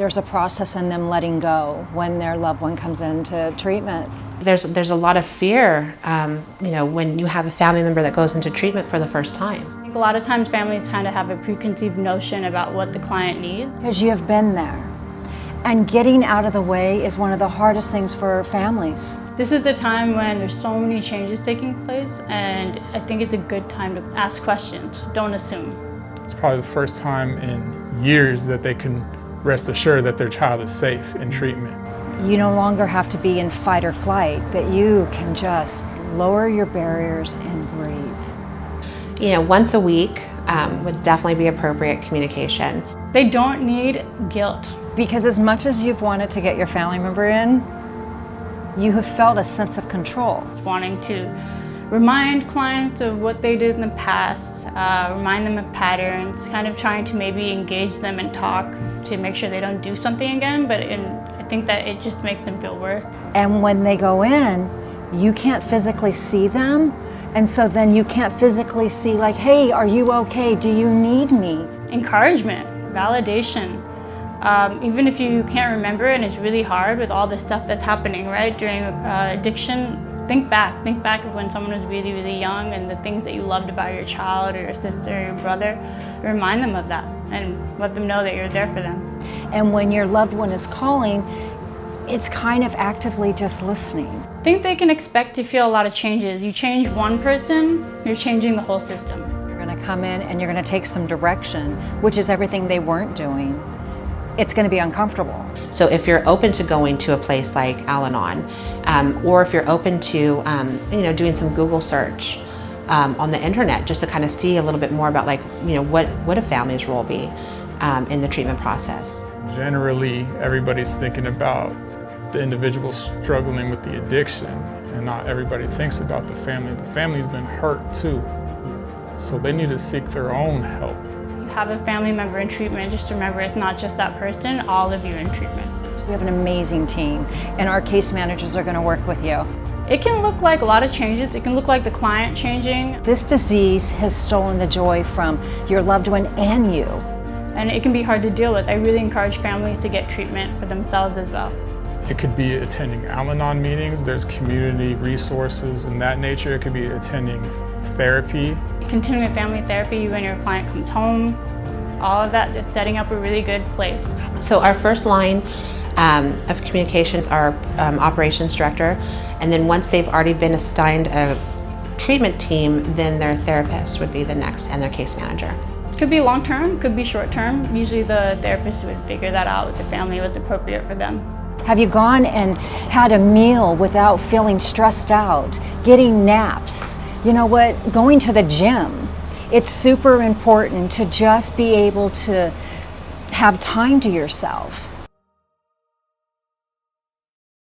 there's a process in them letting go when their loved one comes into treatment. There's a lot of fear, when you have a family member that goes into treatment for the first time. I think a lot of times families kind of have a preconceived notion about what the client needs. Because you have been there. And getting out of the way is one of the hardest things for families. This is the time when there's so many changes taking place, and I think it's a good time to ask questions. Don't assume. It's probably the first time in years that they can rest assured that their child is safe in treatment. You no longer have to be in fight or flight, that you can just lower your barriers and breathe. Once a week would definitely be appropriate communication. They don't need guilt. Because as much as you've wanted to get your family member in, you have felt a sense of control. Wanting to remind clients of what they did in the past, remind them of patterns, kind of trying to maybe engage them and talk to make sure they don't do something again, but I think that it just makes them feel worse. And when they go in, you can't physically see them, and so then you can't physically see like, hey, are you okay? Do you need me? Encouragement, validation. Even if you can't remember it and it's really hard with all the stuff that's happening, right, during addiction, think back of when someone was really, really young and the things that you loved about your child or your sister or your brother. Remind them of that and let them know that you're there for them. And when your loved one is calling, it's kind of actively just listening. I think they can expect to feel a lot of changes. You change one person, you're changing the whole system. You're going to come in and you're going to take some direction, which is everything they weren't doing. It's going to be uncomfortable. So if you're open to going to a place like Al-Anon, or if you're open to doing some Google search on the internet just to kind of see a little bit more about what a family's role be in the treatment process. Generally, everybody's thinking about the individual struggling with the addiction, and not everybody thinks about the family. The family's been hurt too, so they need to seek their own help. Have a family member in treatment, just remember it's not just that person, all of you in treatment. We have an amazing team, and our case managers are going to work with you. It can look like a lot of changes. It can look like the client changing. This disease has stolen the joy from your loved one and you. And it can be hard to deal with. I really encourage families to get treatment for themselves as well. It could be attending Al-Anon meetings. There's community resources in that nature. It could be attending therapy. Continuing family therapy when your client comes home, all of that, just setting up a really good place. So our first line of communication is our operations director, and then once they've already been assigned a treatment team, then their therapist would be the next, and their case manager. Could be long term, could be short term. Usually the therapist would figure that out with the family, what's appropriate for them. Have you gone and had a meal without feeling stressed out, getting naps? You know what, going to the gym. It's super important to just be able to have time to yourself.